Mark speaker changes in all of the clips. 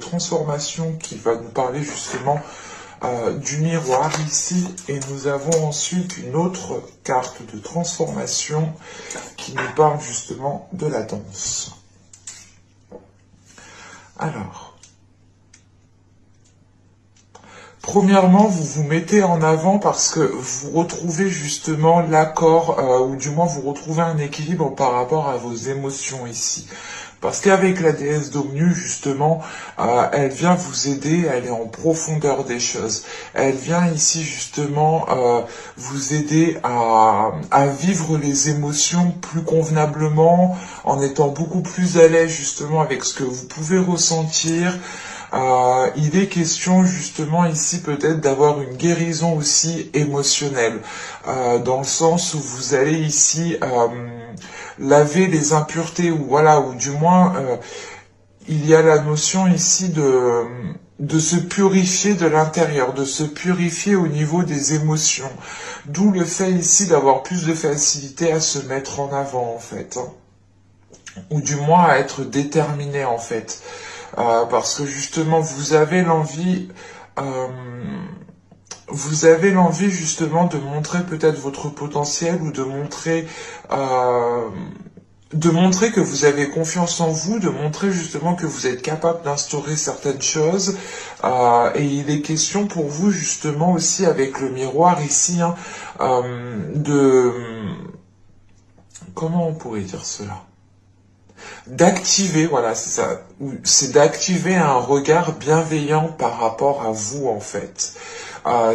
Speaker 1: transformation qui va nous parler justement du miroir ici, et nous avons ensuite une autre carte de transformation qui nous parle justement de la danse. Alors, premièrement, vous vous mettez en avant parce que vous retrouvez justement l'accord, ou du moins vous retrouvez un équilibre par rapport à vos émotions ici. Parce qu'avec la déesse d'Omnu, justement, elle vient vous aider à aller en profondeur des choses. Elle vient ici, justement, vous aider à vivre les émotions plus convenablement, en étant beaucoup plus à l'aise, justement, avec ce que vous pouvez ressentir. Il est question justement ici peut-être d'avoir une guérison aussi émotionnelle, dans le sens où vous allez ici laver les impuretés, ou voilà, ou du moins il y a la notion ici de se purifier de l'intérieur, de se purifier au niveau des émotions, d'où le fait ici d'avoir plus de facilité à se mettre en avant en fait, hein. Ou du moins à être déterminé en fait. Parce que justement vous avez l'envie justement de montrer peut-être votre potentiel, ou de montrer que vous avez confiance en vous, de montrer justement que vous êtes capable d'instaurer certaines choses, et il est question pour vous justement aussi avec le miroir ici, hein, comment on pourrait dire cela? D'activer, voilà, c'est ça, c'est d'activer un regard bienveillant par rapport à vous en fait.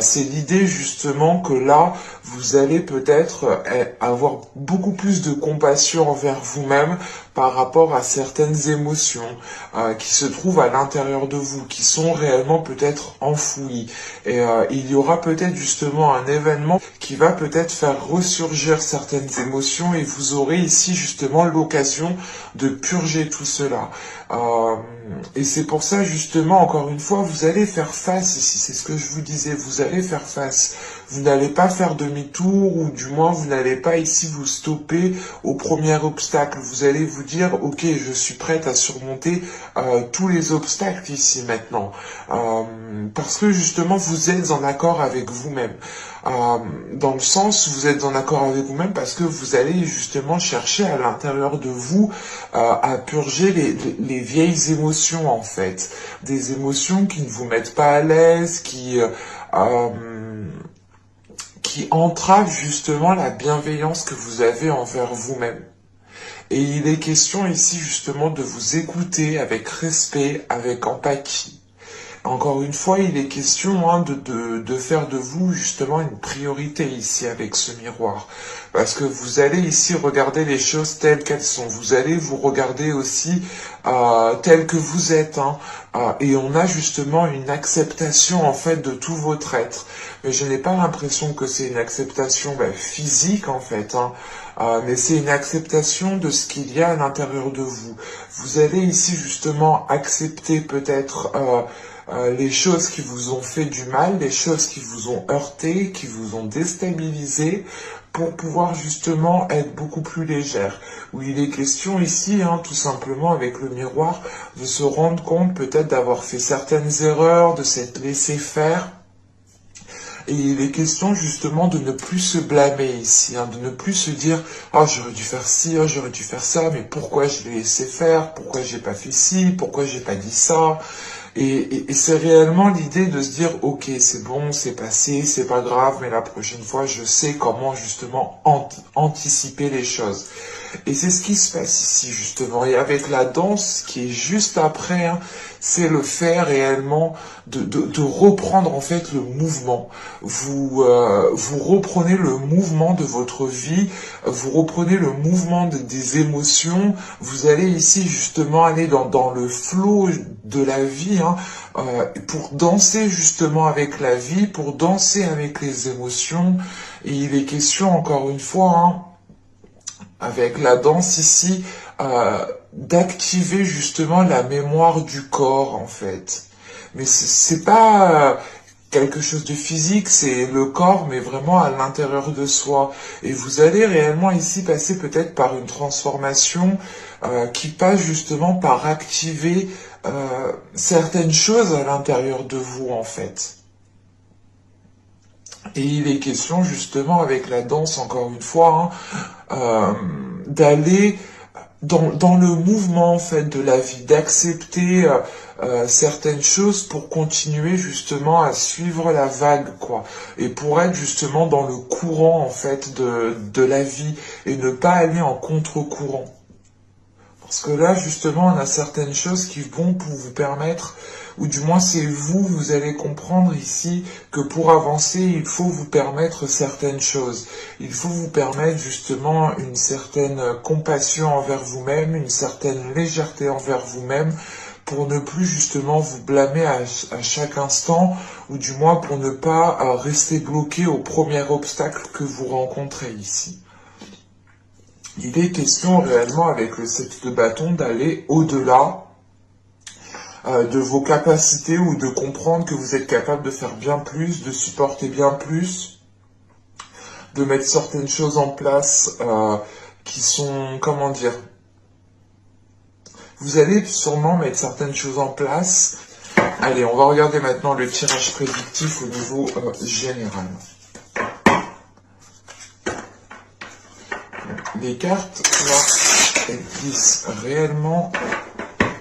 Speaker 1: C'est l'idée justement que là, vous allez peut-être avoir beaucoup plus de compassion envers vous-même par rapport à certaines émotions qui se trouvent à l'intérieur de vous, qui sont réellement peut-être enfouies. Et il y aura peut-être justement un événement qui va peut-être faire ressurgir certaines émotions, et vous aurez ici justement l'occasion de purger tout cela. Et c'est pour ça justement, encore une fois, vous allez faire face ici, c'est ce que je vous disais, vous allez faire face. Vous n'allez pas faire demi-tour, ou du moins vous n'allez pas ici vous stopper au premier obstacle. Vous allez vous dire, ok, je suis prête à surmonter tous les obstacles ici maintenant. Parce que justement vous êtes en accord avec vous-même. Dans le sens, vous êtes en accord avec vous-même parce que vous allez justement chercher à l'intérieur de vous à purger les vieilles émotions en fait. Des émotions qui ne vous mettent pas à l'aise, qui entravent justement la bienveillance que vous avez envers vous-même. Et il est question ici justement de vous écouter avec respect, avec empathie. Encore une fois, il est question de faire de vous justement une priorité ici avec ce miroir. Parce que vous allez ici regarder les choses telles qu'elles sont. Vous allez vous regarder aussi telles que vous êtes. Et on a justement une acceptation en fait de tout votre être. Mais je n'ai pas l'impression que c'est une acceptation physique en fait. Mais c'est une acceptation de ce qu'il y a à l'intérieur de vous. Vous allez ici justement accepter peut-être les choses qui vous ont fait du mal, les choses qui vous ont heurté, qui vous ont déstabilisé, pour pouvoir justement être beaucoup plus légère. Où il est question ici, tout simplement avec le miroir, de se rendre compte peut-être d'avoir fait certaines erreurs, de s'être laissé faire. Et il est question justement de ne plus se blâmer ici, de ne plus se dire « Oh, j'aurais dû faire ci, oh, j'aurais dû faire ça, mais pourquoi je l'ai laissé faire? Pourquoi j'ai pas fait ci? Pourquoi j'ai pas dit ça ?» Et c'est réellement l'idée de se dire « Ok, c'est bon, c'est passé, c'est pas grave, mais la prochaine fois, je sais comment justement anticiper les choses. » Et c'est ce qui se passe ici justement. Et avec la danse qui est juste après, c'est le fait réellement de reprendre en fait le mouvement. Vous reprenez le mouvement de votre vie, vous reprenez le mouvement des émotions. Vous allez ici justement aller dans le flot de la vie, pour danser justement avec la vie, pour danser avec les émotions. Et il est question encore une fois, avec la danse ici, d'activer justement la mémoire du corps en fait. Mais c'est pas quelque chose de physique, c'est le corps, mais vraiment à l'intérieur de soi. Et vous allez réellement ici passer peut-être par une transformation qui passe justement par activer certaines choses à l'intérieur de vous en fait. Et il est question justement avec la danse, encore une fois, d'aller dans le mouvement en fait de la vie, d'accepter certaines choses pour continuer justement à suivre la vague, quoi, et pour être justement dans le courant en fait de la vie et ne pas aller en contre-courant. Parce que là, justement, on a certaines choses qui vont pour vous permettre, ou du moins c'est vous, vous allez comprendre ici que pour avancer, il faut vous permettre certaines choses. Il faut vous permettre justement une certaine compassion envers vous-même, une certaine légèreté envers vous-même, pour ne plus justement vous blâmer à chaque instant, ou du moins pour ne pas rester bloqué au premier obstacle que vous rencontrez ici. Il est question réellement avec le 7 de bâton d'aller au-delà de vos capacités ou de comprendre que vous êtes capable de faire bien plus, de supporter bien plus, de mettre certaines choses en place qui sont, comment dire, vous allez sûrement mettre certaines choses en place. Allez, on va regarder maintenant le tirage prédictif au niveau général. Les cartes, là, elles glissent réellement.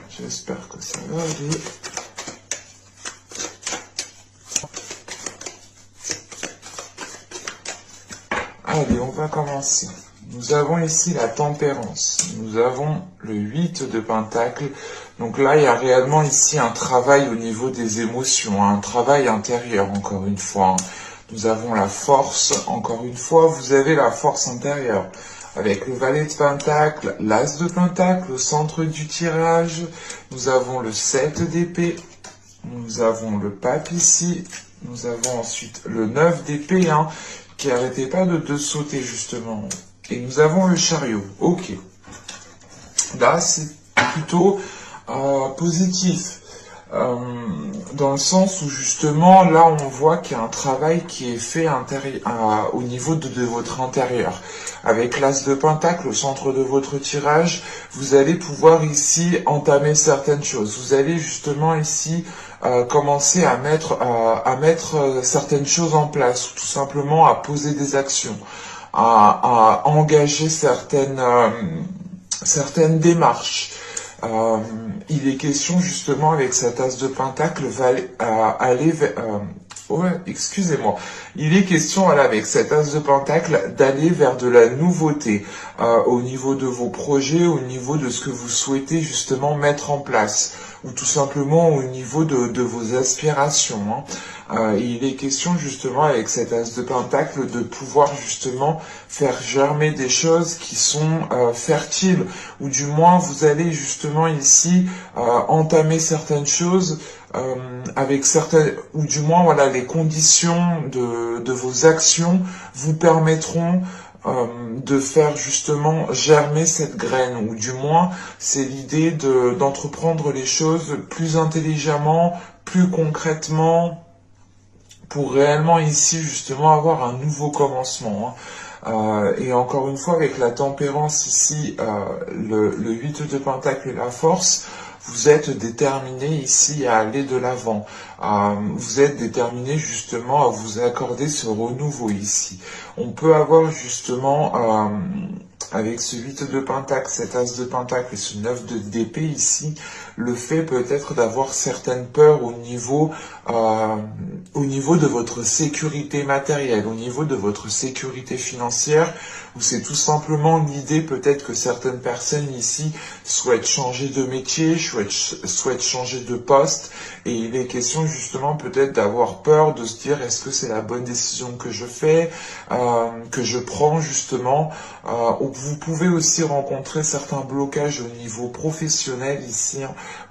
Speaker 1: J'espère que ça va aller. Allez, on va commencer. Nous avons ici la tempérance. Nous avons le 8 de pentacle. Donc là, il y a réellement ici un travail au niveau des émotions, un travail intérieur, encore une fois. Nous avons la force, encore une fois, vous avez la force intérieure. Avec le valet de pentacle, l'as de pentacle au centre du tirage. Nous avons le 7 d'épée. Nous avons le pape ici. Nous avons ensuite le 9 d'épée, qui n'arrêtait pas de sauter justement. Et nous avons le chariot. Ok. Là, c'est plutôt positif. Dans le sens où justement, là, on voit qu'il y a un travail qui est fait au niveau de votre intérieur. Avec l'as de pentacle au centre de votre tirage, vous allez pouvoir ici entamer certaines choses. Vous allez justement ici commencer à mettre certaines choses en place, ou tout simplement à poser des actions, à engager certaines démarches. Il est question justement avec cette as de pentacle aller vers... excusez-moi. Il est question avec cette as de pentacle d'aller vers de la nouveauté au niveau de vos projets, au niveau de ce que vous souhaitez justement mettre en place, ou tout simplement au niveau de vos aspirations. Il est question justement avec cet as de pentacle de pouvoir justement faire germer des choses qui sont fertiles, ou du moins vous allez justement ici entamer certaines choses avec certaines, ou du moins voilà, les conditions de vos actions vous permettront de faire justement germer cette graine, ou du moins c'est l'idée d'entreprendre les choses plus intelligemment, plus concrètement, pour réellement ici justement avoir un nouveau commencement. Et encore une fois avec la tempérance ici, le 8 de pentacle et la force, vous êtes déterminé ici à aller de l'avant. Vous êtes déterminé justement à vous accorder ce renouveau ici. On peut avoir justement avec ce 8 de pentacle, cet as de pentacle et ce 9 d'épée ici, le fait peut-être d'avoir certaines peurs au niveau de votre sécurité matérielle, au niveau de votre sécurité financière, ou c'est tout simplement l'idée peut-être que certaines personnes ici souhaitent changer de métier, souhaitent changer de poste, et il est question justement peut-être d'avoir peur, de se dire est-ce que c'est la bonne décision que je fais, que je prends justement. Vous pouvez aussi rencontrer certains blocages au niveau professionnel ici,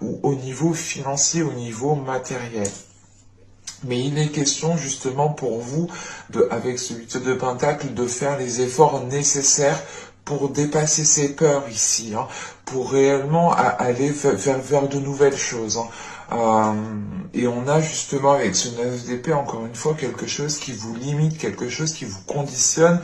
Speaker 1: ou au niveau financier, au niveau matériel. Mais il est question justement pour vous, avec ce 8 de pentacle, de faire les efforts nécessaires pour dépasser ces peurs ici, pour réellement aller vers de nouvelles choses. Et on a justement avec ce 9 d'épée, encore une fois, quelque chose qui vous limite, quelque chose qui vous conditionne,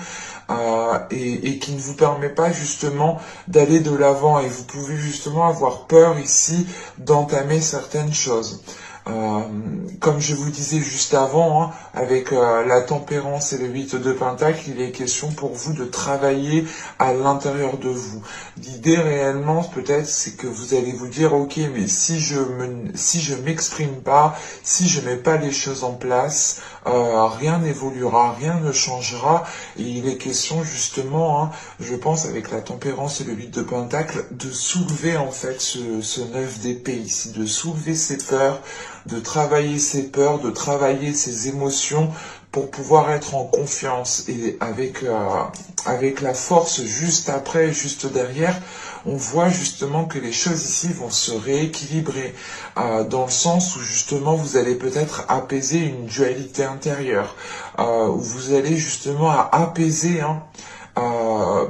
Speaker 1: et qui ne vous permet pas justement d'aller de l'avant. Et vous pouvez justement avoir peur ici d'entamer certaines choses. Comme je vous disais juste avant, hein, avec la tempérance et le 8 de Pentacle, il est question pour vous de travailler à l'intérieur de vous. L'idée réellement, peut-être, c'est que vous allez vous dire, ok, mais si je m'exprime pas, si je mets pas les choses en place, rien n'évoluera, rien ne changera. Et il est question justement, hein, je pense, avec la tempérance et le 8 de Pentacle, de soulever en fait ce 9 d'épée ici, de soulever ses peurs, de travailler ses peurs, de travailler ses émotions pour pouvoir être en confiance. Et avec la force juste après, juste derrière, on voit justement que les choses ici vont se rééquilibrer, dans le sens où justement vous allez peut-être apaiser une dualité intérieure, où vous allez justement apaiser, hein,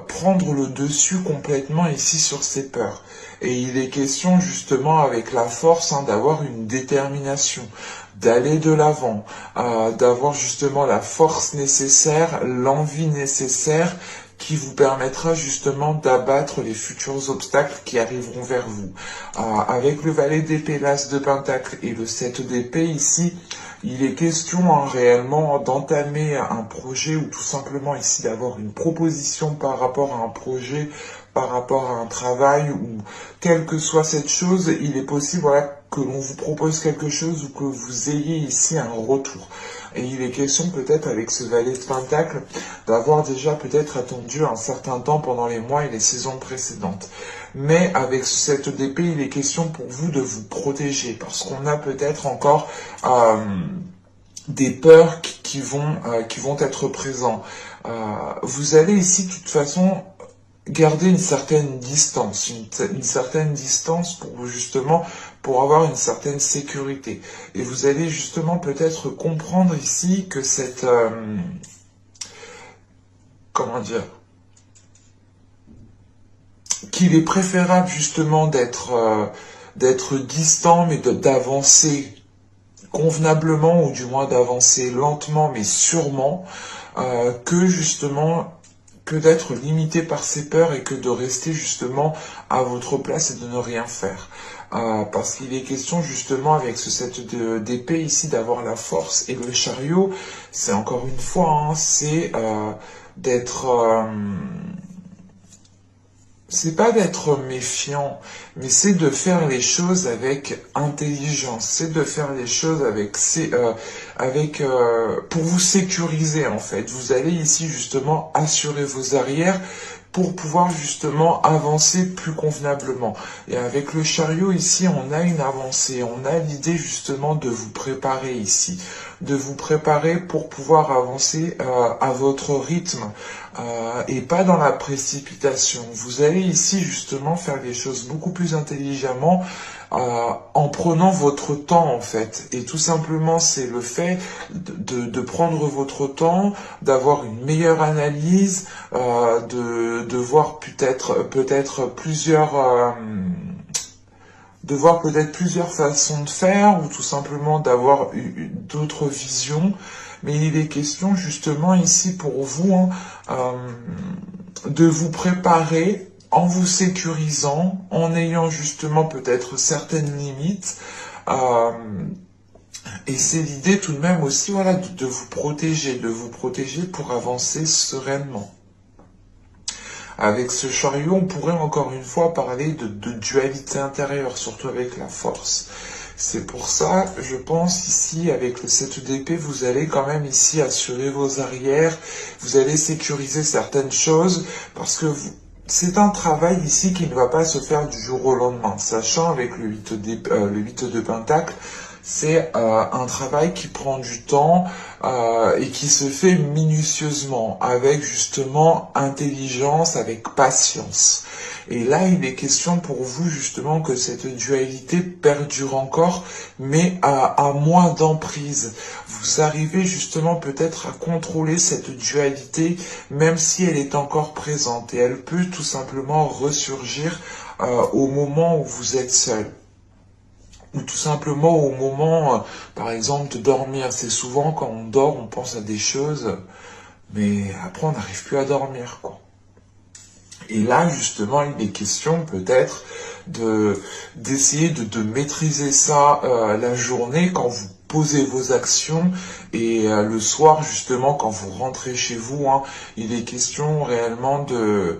Speaker 1: prendre le dessus complètement ici sur ses peurs. Et il est question justement avec la force, hein, d'avoir une détermination, d'aller de l'avant, d'avoir justement la force nécessaire, l'envie nécessaire qui vous permettra justement d'abattre les futurs obstacles qui arriveront vers vous. Avec le valet d'épée, l'as de pentacle et le 7 d'épée ici, il est question, hein, réellement d'entamer un projet ou tout simplement ici d'avoir une proposition par rapport à un projet, par rapport à un travail, ou quelle que soit cette chose, il est possible, voilà, que l'on vous propose quelque chose ou que vous ayez ici un retour. Et il est question peut-être avec ce valet de pentacle d'avoir déjà peut-être attendu un certain temps pendant les mois et les saisons précédentes. Mais avec ce 7 d'épée, il est question pour vous de vous protéger parce qu'on a peut-être encore des peurs qui vont être présents. Vous allez ici de toute façon garder une certaine distance, une certaine distance pour justement pour avoir une certaine sécurité. Et vous allez justement peut-être comprendre ici que cette comment dire, qu'il est préférable justement d'être distant mais d'avancer convenablement ou du moins d'avancer lentement mais sûrement, que justement que d'être limité par ses peurs et que de rester justement à votre place et de ne rien faire. Parce qu'il est question justement avec ce 7 d'épée ici d'avoir la force, et le chariot, c'est encore une fois, hein, c'est d'être... c'est pas d'être méfiant, mais c'est de faire les choses avec intelligence, c'est de faire les choses pour vous sécuriser en fait. Vous allez ici justement assurer vos arrières pour pouvoir justement avancer plus convenablement. Et avec le chariot ici, on a une avancée, on a l'idée justement de vous préparer ici, de vous préparer pour pouvoir avancer à votre rythme, et pas dans la précipitation. Vous allez ici justement faire les choses beaucoup plus intelligemment, en prenant votre temps en fait. Et tout simplement c'est le fait de prendre votre temps, d'avoir une meilleure analyse, de voir peut-être plusieurs... de voir peut-être plusieurs façons de faire ou tout simplement d'avoir d'autres visions. Mais il est question justement ici pour vous, hein, de vous préparer en vous sécurisant, en ayant justement peut-être certaines limites. Et c'est l'idée tout de même aussi, voilà, de vous protéger pour avancer sereinement. Avec ce chariot, on pourrait encore une fois parler de dualité intérieure, surtout avec la force. C'est pour ça, je pense ici, avec le 7 d'épée, vous allez quand même ici assurer vos arrières, vous allez sécuriser certaines choses, parce que c'est un travail ici qui ne va pas se faire du jour au lendemain, sachant avec le 8 de pentacle, c'est un travail qui prend du temps et qui se fait minutieusement, avec justement intelligence, avec patience. Et là, il est question pour vous justement que cette dualité perdure encore, mais à moins d'emprise. Vous arrivez justement peut-être à contrôler cette dualité, même si elle est encore présente. Et elle peut tout simplement ressurgir au moment où vous êtes seul. ou tout simplement au moment, par exemple, de dormir. C'est souvent quand on dort, on pense à des choses, mais après on n'arrive plus à dormir, quoi. Et là, justement, il est question peut-être d'essayer de maîtriser ça la journée quand vous posez vos actions et le soir, justement, quand vous rentrez chez vous, hein, il est question réellement de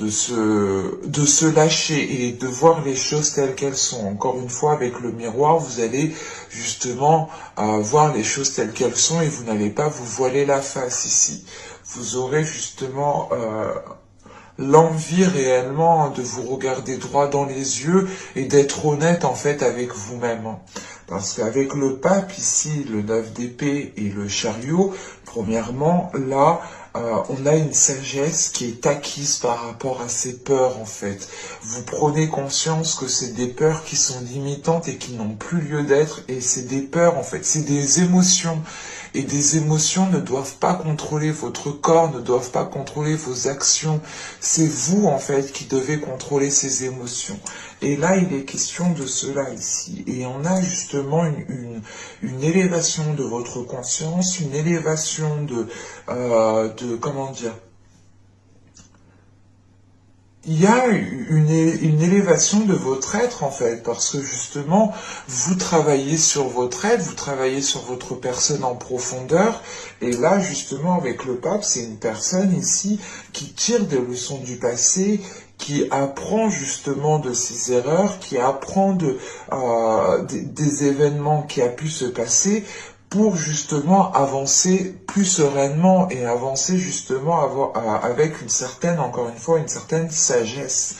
Speaker 1: se lâcher et de voir les choses telles qu'elles sont. Encore une fois, avec le miroir, vous allez justement voir les choses telles qu'elles sont et vous n'allez pas vous voiler la face ici. Vous aurez justement l'envie réellement de vous regarder droit dans les yeux et d'être honnête en fait avec vous-même. Parce qu'avec le pape ici, le 9 d'épée et le chariot, premièrement, là, on a une sagesse qui est acquise par rapport à ces peurs en fait. Vous prenez conscience que c'est des peurs qui sont limitantes et qui n'ont plus lieu d'être et c'est des peurs en fait, c'est des émotions. Et des émotions ne doivent pas contrôler votre corps, ne doivent pas contrôler vos actions. C'est vous, en fait, qui devez contrôler ces émotions. Et là, il est question de cela ici. Et on a justement une élévation de votre conscience, une élévation comment dire, il y a une élévation de votre être en fait, parce que justement, vous travaillez sur votre être, vous travaillez sur votre personne en profondeur, et là justement avec le pape, c'est une personne ici qui tire des leçons du passé, qui apprend justement de ses erreurs, qui apprend des événements qui a pu se passer, pour justement avancer plus sereinement et avancer justement avec une certaine, encore une fois, une certaine sagesse.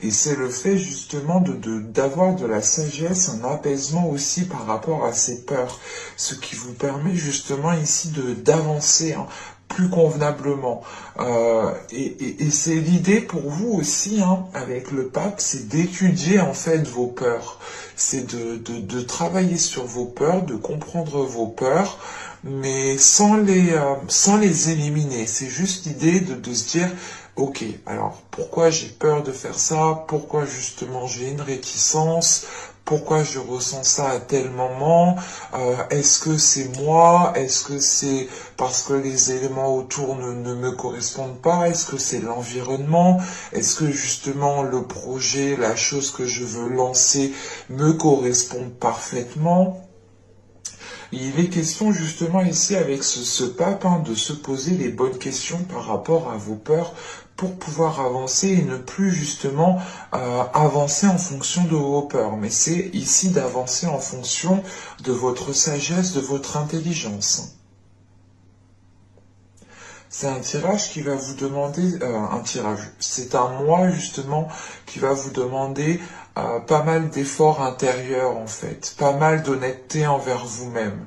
Speaker 1: Et c'est le fait justement d'avoir de la sagesse, un apaisement aussi par rapport à ces peurs, ce qui vous permet justement ici d'avancer, hein, plus convenablement. Et c'est l'idée pour vous aussi, hein, avec le pape, c'est d'étudier en fait vos peurs. C'est de travailler sur vos peurs, de comprendre vos peurs, mais sans les éliminer. C'est juste l'idée de se dire, ok, alors pourquoi j'ai peur de faire ça? Pourquoi justement j'ai une réticence? Pourquoi je ressens ça à tel moment? Est-ce que c'est moi? Est-ce que c'est parce que les éléments autour ne me correspondent pas? Est-ce que c'est l'environnement? Est-ce que justement le projet, la chose que je veux lancer me correspond parfaitement? Il est question justement ici avec ce pape, hein, de se poser les bonnes questions par rapport à vos peurs pour pouvoir avancer et ne plus justement avancer en fonction de vos peurs. Mais c'est ici d'avancer en fonction de votre sagesse, de votre intelligence. C'est un tirage qui va vous demander, c'est un mois justement qui va vous demander pas mal d'efforts intérieurs en fait, pas mal d'honnêteté envers vous-même,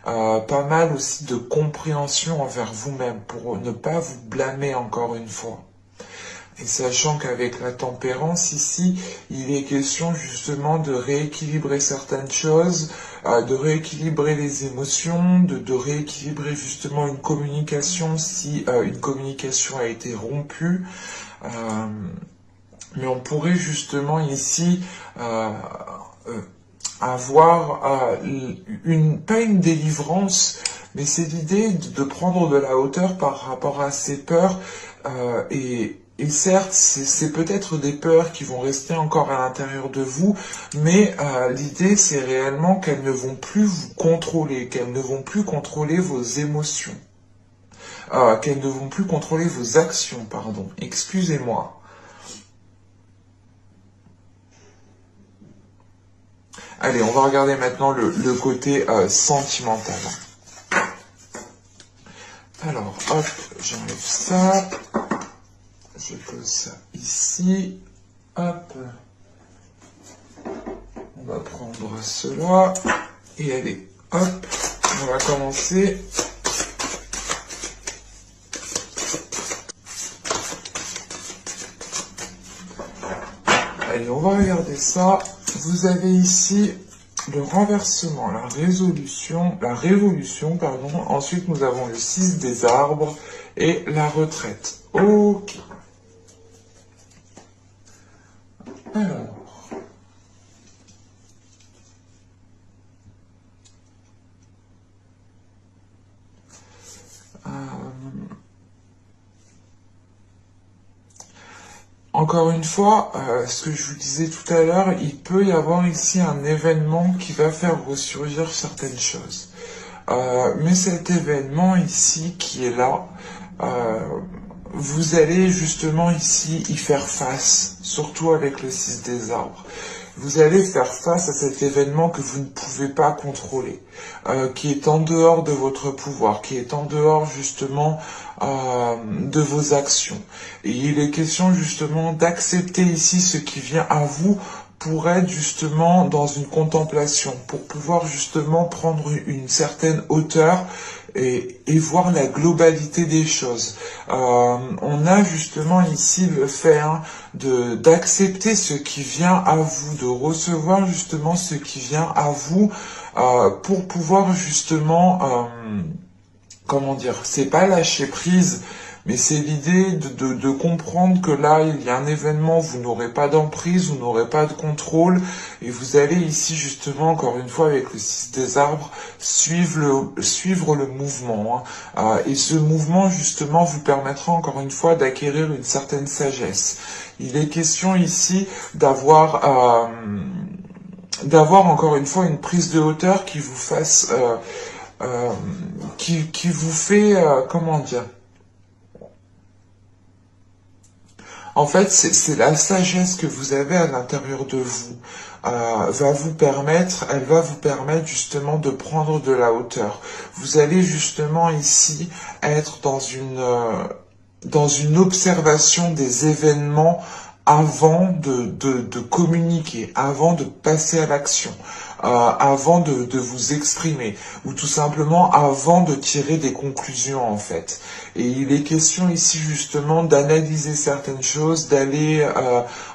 Speaker 1: pas mal aussi de compréhension envers vous-même pour ne pas vous blâmer encore une fois. Et sachant qu'avec la tempérance ici, il est question justement de rééquilibrer certaines choses, de rééquilibrer les émotions, de rééquilibrer justement une communication si une communication a été rompue. Mais on pourrait justement ici avoir pas une délivrance, mais c'est l'idée de prendre de la hauteur par rapport à ces peurs et certes, c'est peut-être des peurs qui vont rester encore à l'intérieur de vous, mais l'idée c'est réellement qu'elles ne vont plus vous contrôler, qu'elles ne vont plus contrôler vos émotions, qu'elles ne vont plus contrôler vos actions, pardon, excusez-moi. Allez, on va regarder maintenant le côté sentimental. Alors, hop, j'enlève ça. Je pose ça ici. Hop. On va prendre cela. Et allez, hop. On va commencer. Allez, on va regarder ça. Vous avez ici le renversement, la révolution, pardon. Ensuite, nous avons le 6 des arbres et la retraite. Ok. Alors. Encore une fois, ce que je vous disais tout à l'heure, il peut y avoir ici un événement qui va faire ressurgir certaines choses. Mais cet événement ici qui est là, euh, vous allez justement ici y faire face, surtout avec le 6 des arbres. Vous allez faire face à cet événement que vous ne pouvez pas contrôler, qui est en dehors de votre pouvoir, qui est en dehors justement de vos actions. Et il est question justement d'accepter ici ce qui vient à vous pour être justement dans une contemplation, pour pouvoir justement prendre une certaine hauteur et voir la globalité des choses. On a justement ici le fait d'accepter ce qui vient à vous, de recevoir justement ce qui vient à vous pour pouvoir justement, comment dire, c'est pas lâcher prise, mais c'est l'idée de comprendre que là, il y a un événement, vous n'aurez pas d'emprise, vous n'aurez pas de contrôle, et vous allez ici justement, encore une fois, avec le 6 des arbres, suivre le mouvement. Et ce mouvement, justement, vous permettra encore une fois d'acquérir une certaine sagesse. Il est question ici d'avoir encore une fois une prise de hauteur qui vous fasse... qui vous fait... comment dire, en fait, c'est la sagesse que vous avez à l'intérieur de vous elle va vous permettre justement de prendre de la hauteur. Vous allez justement ici être dans une observation des événements avant de communiquer, avant de passer à l'action, avant de vous exprimer, ou tout simplement avant de tirer des conclusions en fait. Et il est question ici justement d'analyser certaines choses, d'aller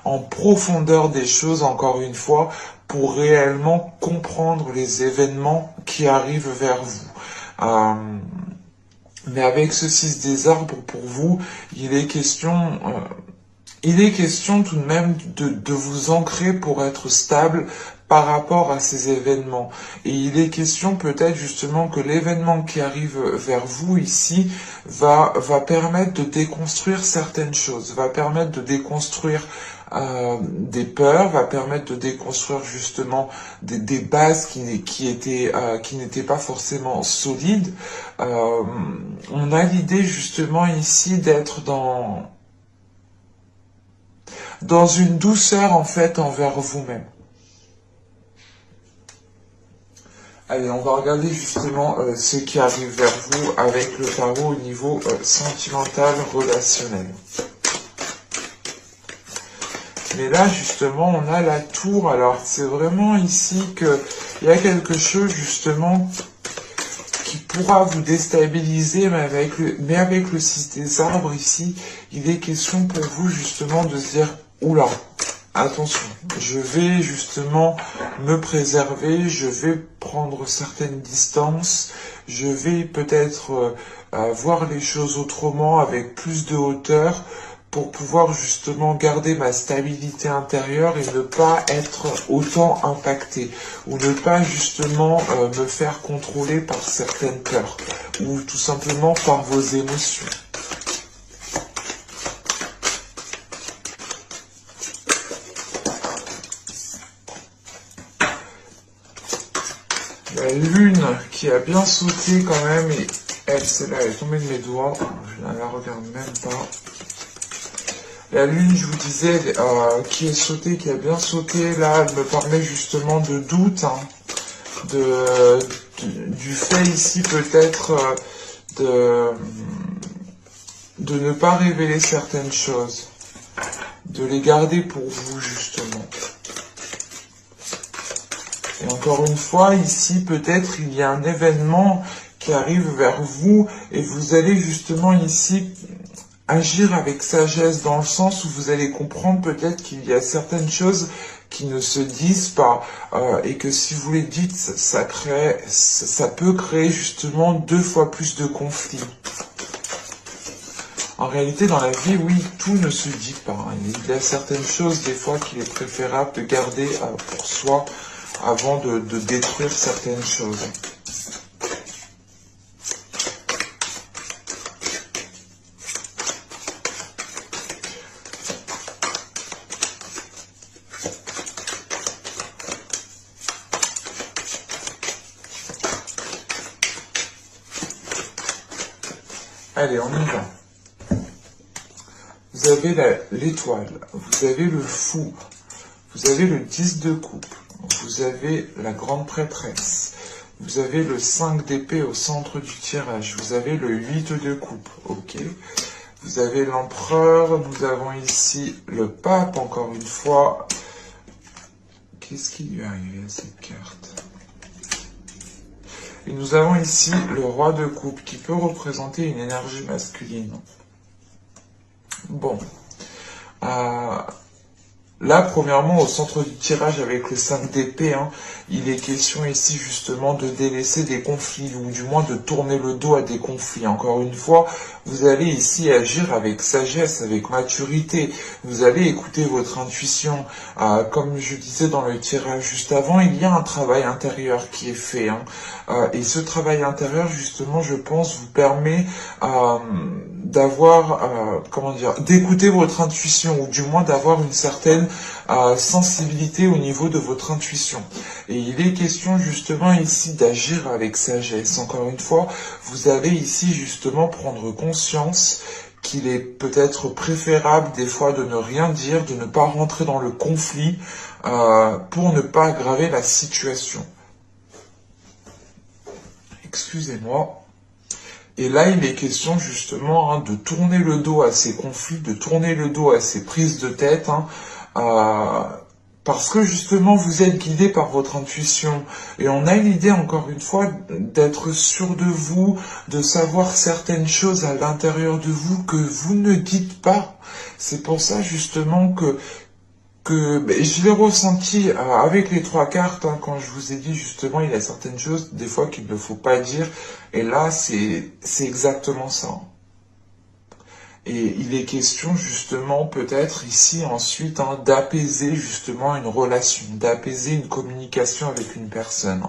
Speaker 1: en profondeur des choses encore une fois, pour réellement comprendre les événements qui arrivent vers vous. Mais avec ce 6 des arbres pour vous, il est question tout de même de vous ancrer pour être stable par rapport à ces événements. Et il est question peut-être justement que l'événement qui arrive vers vous ici va permettre de déconstruire certaines choses, va permettre de déconstruire des peurs, va permettre de déconstruire justement des bases qui n'étaient pas forcément solides. On a l'idée justement ici d'être dans une douceur en fait envers vous-même. Allez, on va regarder justement ce qui arrive vers vous avec le tarot au niveau sentimental, relationnel. Mais là, justement, on a la tour. Alors, c'est vraiment ici qu'il y a quelque chose, justement, qui pourra vous déstabiliser, mais avec le 6 des arbres, ici, il est question pour vous, justement, de se dire, oula, attention, je vais, justement, me préserver, je vais prendre certaines distances, je vais peut-être voir les choses autrement, avec plus de hauteur, pour pouvoir justement garder ma stabilité intérieure et ne pas être autant impacté, ou ne pas justement me faire contrôler par certaines peurs, ou tout simplement par vos émotions. La lune qui a bien sauté quand même, et elle, celle-là, elle est tombée de mes doigts, je ne la regarde même pas. La lune, je vous disais, qui est sautée, qui a bien sauté, là, elle me permet justement de doute, du fait ici peut-être de ne pas révéler certaines choses, de les garder pour vous justement. Et encore une fois, ici peut-être il y a un événement qui arrive vers vous et vous allez justement ici agir avec sagesse dans le sens où vous allez comprendre peut-être qu'il y a certaines choses qui ne se disent pas et que si vous les dites, ça peut créer justement 2 fois plus de conflits. En réalité, dans la vie, oui, tout ne se dit pas. Il y a certaines choses des fois qu'il est préférable de garder pour soi avant de détruire certaines choses. Allez, on y va. Vous avez l'étoile, vous avez le fou, vous avez le 10 de coupe, vous avez la grande prêtresse, vous avez le 5 d'épée au centre du tirage, vous avez le 8 de coupe, ok. Vous avez l'empereur, nous avons ici le pape, encore une fois. Qu'est-ce qui lui est arrivé à cette carte? Et nous avons ici le roi de coupe, qui peut représenter une énergie masculine. Bon. Là, premièrement, au centre du tirage avec le 5 d'épée, il est question ici justement de délaisser des conflits, ou du moins de tourner le dos à des conflits. Encore une fois, vous allez ici agir avec sagesse, avec maturité. Vous allez écouter votre intuition. Comme je disais dans le tirage juste avant, il y a un travail intérieur qui est fait. Et ce travail intérieur, justement, je pense, vous permet d'avoir, d'écouter votre intuition, ou du moins d'avoir une certaine sensibilité au niveau de votre intuition. Et il est question justement ici d'agir avec sagesse. Encore une fois, vous allez ici justement prendre conscience qu'il est peut-être préférable des fois de ne rien dire, de ne pas rentrer dans le conflit pour ne pas aggraver la situation. Excusez-moi. Et là, il est question justement de tourner le dos à ces conflits, de tourner le dos à ces prises de tête, parce que justement, vous êtes guidé par votre intuition. Et on a l'idée, encore une fois, d'être sûr de vous, de savoir certaines choses à l'intérieur de vous que vous ne dites pas. C'est pour ça justement que je l'ai ressenti avec les 3 cartes, quand je vous ai dit justement il y a certaines choses des fois qu'il ne faut pas dire, et là c'est exactement ça. Et il est question justement peut-être ici ensuite d'apaiser justement une relation, d'apaiser une communication avec une personne.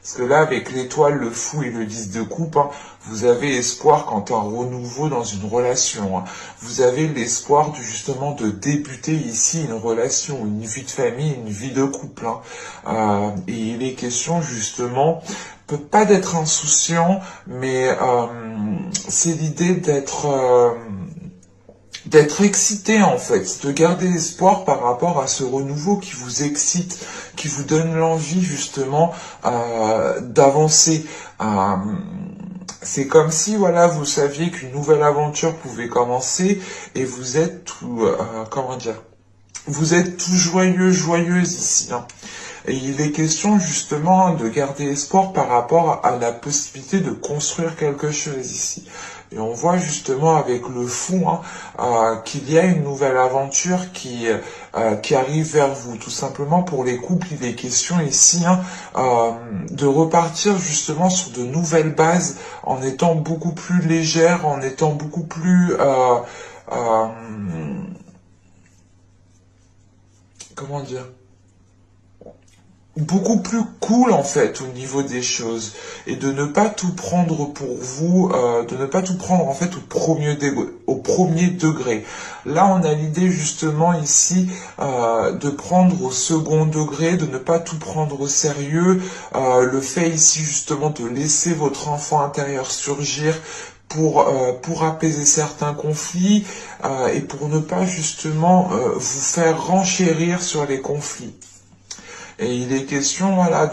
Speaker 1: Parce que là, avec l'étoile, le fou et le 10 de coupe, vous avez espoir quant à un renouveau dans une relation. Vous avez l'espoir justement de débuter ici une relation, une vie de famille, une vie de couple. Et il est question justement, pas d'être insouciant, mais c'est l'idée d'être excité en fait, de garder espoir par rapport à ce renouveau qui vous excite, qui vous donne l'envie justement d'avancer. C'est comme si voilà vous saviez qu'une nouvelle aventure pouvait commencer et vous êtes tout vous êtes tout joyeux, joyeuse ici. Et il est question justement de garder espoir par rapport à la possibilité de construire quelque chose ici. Et on voit justement avec le fou qu'il y a une nouvelle aventure qui arrive vers vous. Tout simplement pour les couples, il est question ici de repartir justement sur de nouvelles bases en étant beaucoup plus légère, en étant beaucoup plus... comment dire, beaucoup plus cool en fait au niveau des choses, et de ne pas tout prendre pour vous, de ne pas tout prendre en fait au premier degré. Là on a l'idée justement ici de prendre au second degré, de ne pas tout prendre au sérieux, le fait ici justement de laisser votre enfant intérieur surgir pour apaiser certains conflits et pour ne pas justement vous faire renchérir sur les conflits. Et il est question, voilà,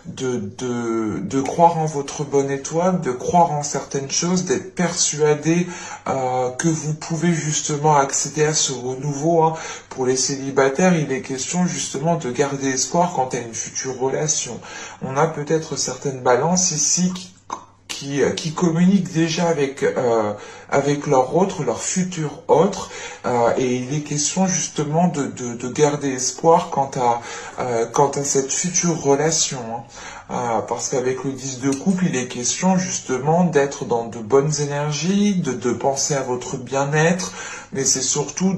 Speaker 1: de croire en votre bonne étoile, de croire en certaines choses, d'être persuadé que vous pouvez justement accéder à ce renouveau. Pour les célibataires, il est question justement de garder espoir quant à une future relation. On a peut-être certaines balances ici qui communiquent déjà avec leur autre, leur futur autre, et il est question justement de garder espoir quant à cette future relation. Parce qu'avec le 10 de coupe, il est question justement d'être dans de bonnes énergies, de penser à votre bien-être, mais c'est surtout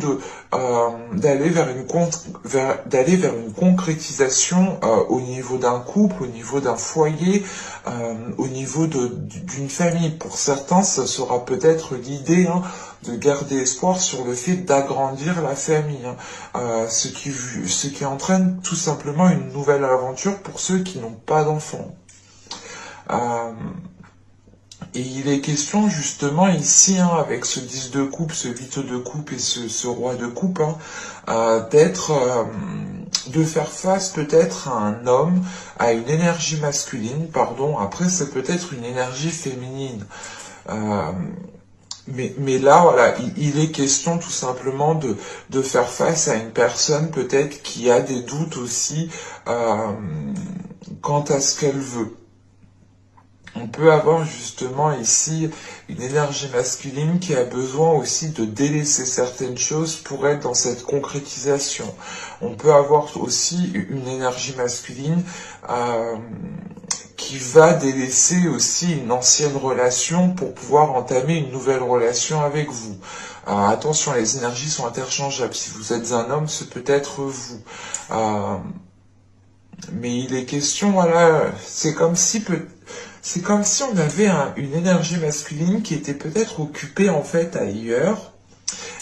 Speaker 1: d'aller vers une concrétisation au niveau d'un couple, au niveau d'un foyer, au niveau d'une famille. Pour certains, ça sera peut-être l'idée de garder espoir sur le fait d'agrandir la famille, ce qui entraîne tout simplement une nouvelle aventure pour ceux qui n'ont pas d'enfants. Et il est question justement ici, hein, avec ce 10 de coupe, ce 8 de coupe et ce roi de coupe, hein, de faire face peut-être à un homme, à une énergie masculine, pardon, après c'est peut-être une énergie féminine. Euh, mais là, voilà, il est question tout simplement de faire face à une personne peut-être qui a des doutes aussi euh, quant à ce qu'elle veut. On peut avoir justement ici une énergie masculine qui a besoin aussi de délaisser certaines choses pour être dans cette concrétisation. On peut avoir aussi une énergie masculine qui va délaisser aussi une ancienne relation pour pouvoir entamer une nouvelle relation avec vous. Attention, les énergies sont interchangeables. Si vous êtes un homme, ce peut être vous. Mais il est question, voilà, c'est comme si on avait une énergie masculine qui était peut-être occupée en fait ailleurs.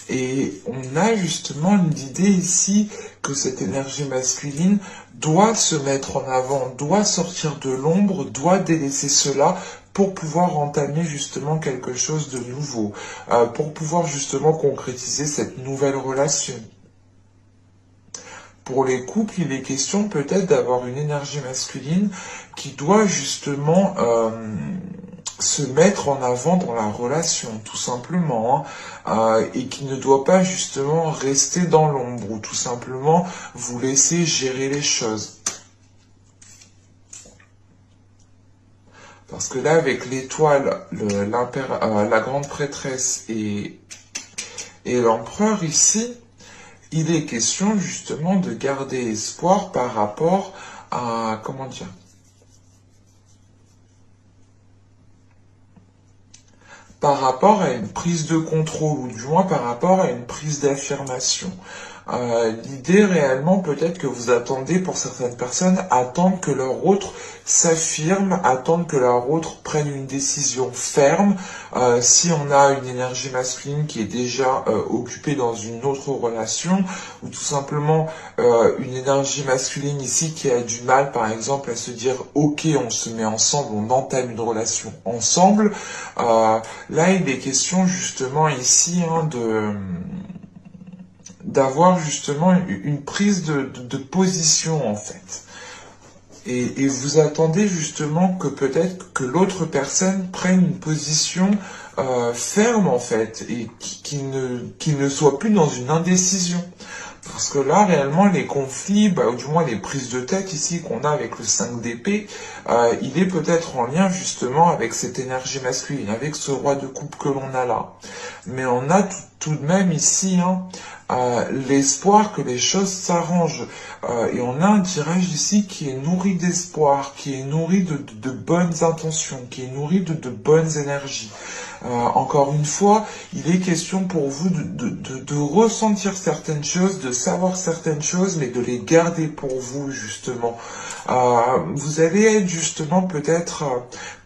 Speaker 1: Et on a justement l'idée ici que cette énergie masculine doit se mettre en avant, doit sortir de l'ombre, doit délaisser cela pour pouvoir entamer justement quelque chose de nouveau, pour pouvoir justement concrétiser cette nouvelle relation. Pour les couples, il est question peut-être d'avoir une énergie masculine qui doit justement se mettre en avant dans la relation, tout simplement, hein, et qui ne doit pas justement rester dans l'ombre, ou tout simplement vous laisser gérer les choses. Parce que là, avec l'étoile, la grande prêtresse et l'empereur ici, il est question justement de garder espoir par rapport à, comment dire, par rapport à une prise de contrôle, ou du moins par rapport à une prise d'affirmation. L'idée réellement, peut-être que vous attendez, pour certaines personnes, attendre que leur autre s'affirme, attendre que leur autre prenne une décision ferme. Si on a une énergie masculine qui est déjà occupée dans une autre relation, ou tout simplement une énergie masculine ici qui a du mal, par exemple, à se dire « Ok, on se met ensemble, on entame une relation ensemble », là, il est question justement ici, hein, d'avoir justement une prise de position en fait. Et vous attendez justement que peut-être que l'autre personne prenne une position ferme en fait, et qu'il ne soit plus dans une indécision. Parce que là, réellement, les conflits, ou du moins les prises de tête ici qu'on a avec le 5 d'épée, il est peut-être en lien justement avec cette énergie masculine, avec ce roi de coupe que l'on a là. Mais on a tout de même ici l'espoir que les choses s'arrangent. Et on a un tirage ici qui est nourri d'espoir, qui est nourri de bonnes intentions, qui est nourri de bonnes énergies. Encore une fois, il est question pour vous de ressentir certaines choses, de savoir certaines choses, mais de les garder pour vous, justement. Vous allez être justement peut-être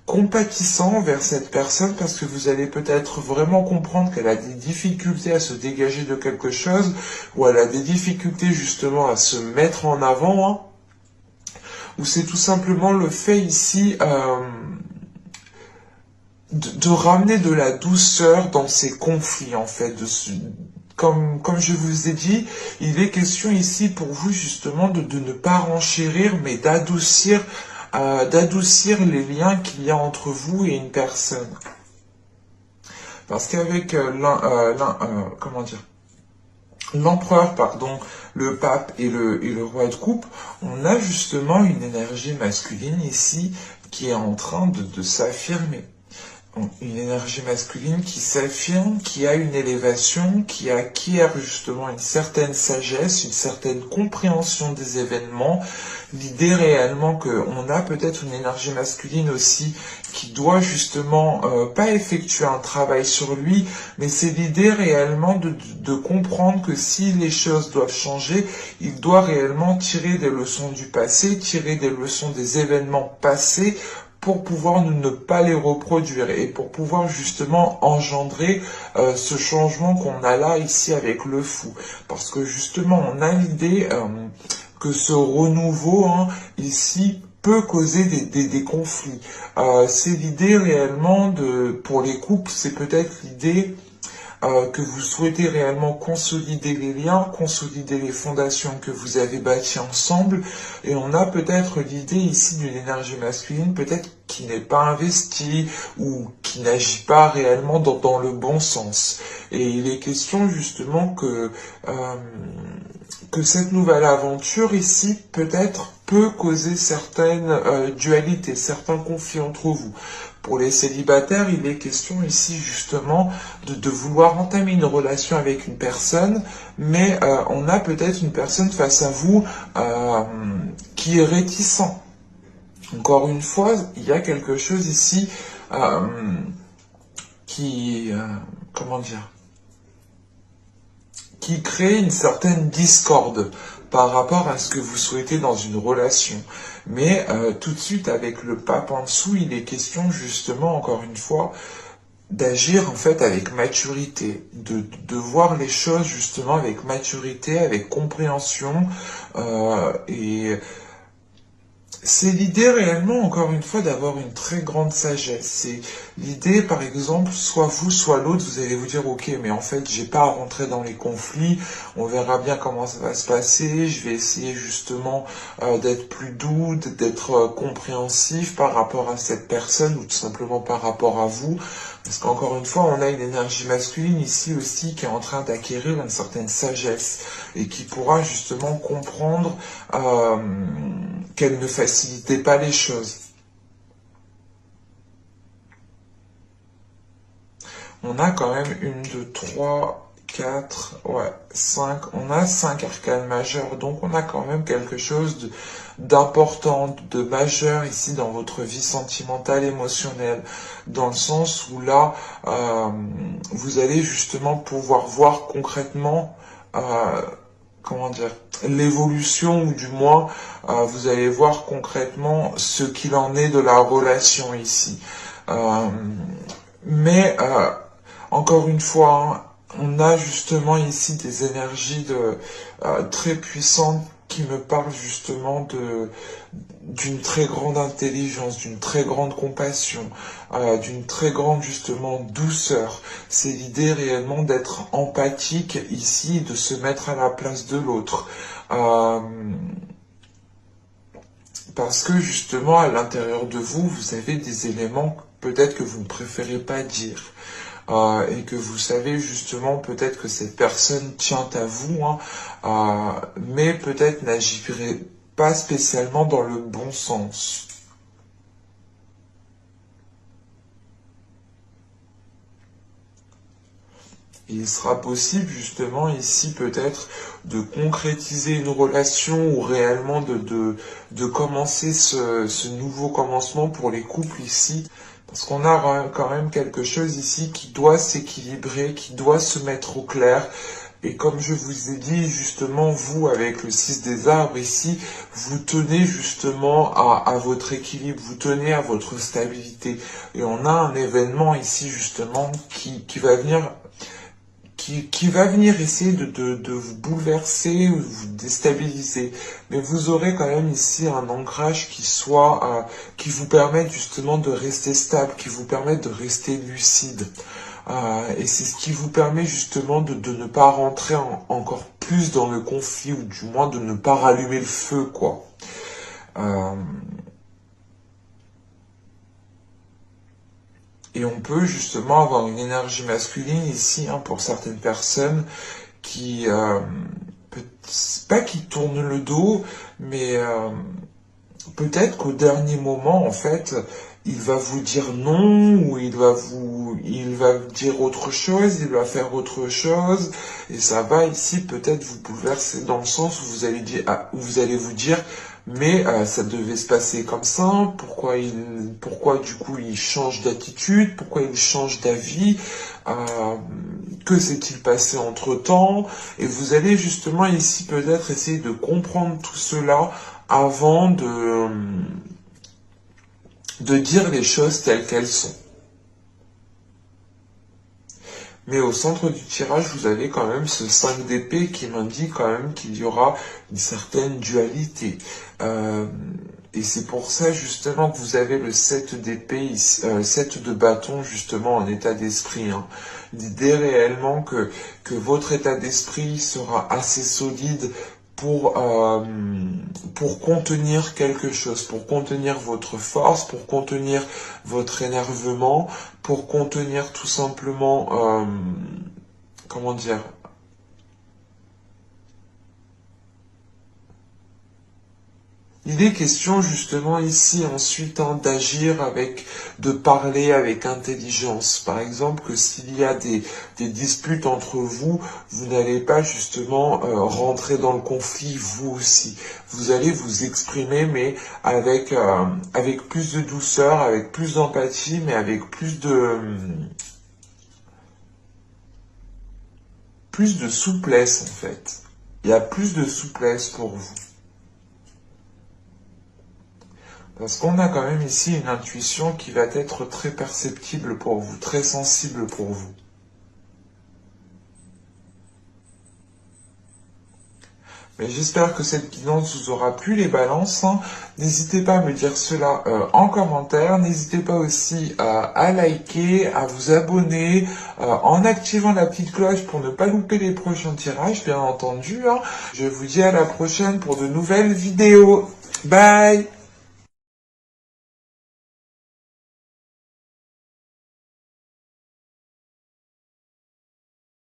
Speaker 1: compatissant vers cette personne parce que vous allez peut-être vraiment comprendre qu'elle a des difficultés à se dégager de quelque chose, ou elle a des difficultés justement à se mettre en avant, hein, ou c'est tout simplement le fait ici de ramener de la douceur dans ces conflits en fait. Comme je vous ai dit, il est question ici pour vous justement de ne pas renchérir, mais d'adoucir les liens qu'il y a entre vous et une personne. Parce qu'avec l'empereur, pardon, le pape et le roi de coupe, on a justement une énergie masculine ici qui est en train de s'affirmer. Une énergie masculine qui s'affirme, qui a une élévation, qui acquiert justement une certaine sagesse, une certaine compréhension des événements. L'idée réellement qu'on a peut-être une énergie masculine aussi qui doit justement pas effectuer un travail sur lui, mais c'est l'idée réellement de comprendre que si les choses doivent changer, il doit réellement tirer des leçons du passé, tirer des leçons des événements passés, pour pouvoir ne pas les reproduire et pour pouvoir justement engendrer ce changement qu'on a là ici avec le fou. Parce que justement on a l'idée que ce renouveau ici peut causer des conflits. C'est l'idée réellement pour les couples, c'est peut-être l'idée que vous souhaitez réellement consolider les liens, consolider les fondations que vous avez bâties ensemble, et on a peut-être l'idée ici d'une énergie masculine, peut-être qui n'est pas investie ou qui n'agit pas réellement dans le bon sens. Et il est question justement que cette nouvelle aventure ici peut-être peut causer certaines dualités, certains conflits entre vous. Pour les célibataires, il est question ici justement de vouloir entamer une relation avec une personne, mais on a peut-être une personne face à vous qui est réticent. Encore une fois, il y a quelque chose ici comment dire, qui crée une certaine discorde par rapport à ce que vous souhaitez dans une relation. Mais tout de suite, avec le pape en dessous, il est question justement, encore une fois, d'agir en fait avec maturité, de voir les choses justement avec maturité, avec compréhension, et c'est l'idée réellement, encore une fois, d'avoir une très grande sagesse. C'est l'idée, par exemple, soit vous, soit l'autre, vous allez vous dire, ok, mais en fait, j'ai pas à rentrer dans les conflits, on verra bien comment ça va se passer, je vais essayer justement d'être plus doux, d'être compréhensif par rapport à cette personne, ou tout simplement par rapport à vous. Parce qu'encore une fois, on a une énergie masculine ici aussi qui est en train d'acquérir une certaine sagesse et qui pourra justement comprendre qu'elle ne facilitait pas les choses. On a quand même 1, 2, 3, 4, ouais, 5. On a 5 arcanes majeures, donc on a quand même quelque chose d'important, de majeur ici dans votre vie sentimentale, émotionnelle, dans le sens où là, vous allez justement pouvoir voir concrètement, comment dire, l'évolution, ou du moins, vous allez voir concrètement ce qu'il en est de la relation ici. Mais, encore une fois, hein, on a justement ici des énergies très puissantes qui me parlent justement d'une très grande intelligence, d'une très grande compassion, d'une très grande justement douceur. C'est l'idée réellement d'être empathique ici, de se mettre à la place de l'autre. Parce que justement à l'intérieur de vous, vous avez des éléments peut-être que vous ne préférez pas dire. Et que vous savez justement peut-être que cette personne tient à vous, hein, mais peut-être n'agirait pas spécialement dans le bon sens. Il sera possible justement ici peut-être de concrétiser une relation ou réellement de commencer ce nouveau commencement pour les couples ici. Parce qu'on a quand même quelque chose ici qui doit s'équilibrer, qui doit se mettre au clair. Et comme je vous ai dit, justement, vous, avec le 6 des arbres ici, vous tenez justement à votre équilibre, vous tenez à votre stabilité. Et on a un événement ici, justement, qui va venir essayer de vous bouleverser ou de vous déstabiliser. Mais vous aurez quand même ici un ancrage qui vous permette justement de rester stable, qui vous permette de rester lucide. Et c'est ce qui vous permet justement de ne pas rentrer encore plus dans le conflit, ou du moins de ne pas rallumer le feu, quoi. Et on peut justement avoir une énergie masculine ici, hein, pour certaines personnes qui, pas qui tournent le dos, mais peut-être qu'au dernier moment, en fait, il va vous dire non, ou il va dire autre chose, il va faire autre chose, et ça va ici peut-être vous bouleverser dans le sens où vous allez vous dire, mais ça devait se passer comme ça, pourquoi du coup il change d'attitude, pourquoi il change d'avis, que s'est-il passé entre-temps, et vous allez justement ici peut-être essayer de comprendre tout cela avant de dire les choses telles qu'elles sont. Mais au centre du tirage, vous avez quand même ce 5 d'épée qui m'indique quand même qu'il y aura une certaine dualité. Et c'est pour ça justement que vous avez le 7 d'épée, 7 de bâton justement en état d'esprit. Hein. L'idée réellement que votre état d'esprit sera assez solide pour contenir quelque chose, pour contenir votre force, pour contenir votre énervement, pour contenir tout simplement, comment dire, il est question justement ici ensuite hein, d'agir de parler avec intelligence. Par exemple, que s'il y a des disputes entre vous, vous n'allez pas justement rentrer dans le conflit vous aussi. Vous allez vous exprimer mais avec plus de douceur, avec plus d'empathie, mais avec plus de souplesse en fait. Il y a plus de souplesse pour vous. Parce qu'on a quand même ici une intuition qui va être très perceptible pour vous, très sensible pour vous. Mais j'espère que cette guidance vous aura plu les balances. Hein. N'hésitez pas à me dire cela en commentaire. N'hésitez pas aussi à liker, à vous abonner, en activant la petite cloche pour ne pas louper les prochains tirages, bien entendu. Hein. Je vous dis à la prochaine pour de nouvelles vidéos. Bye!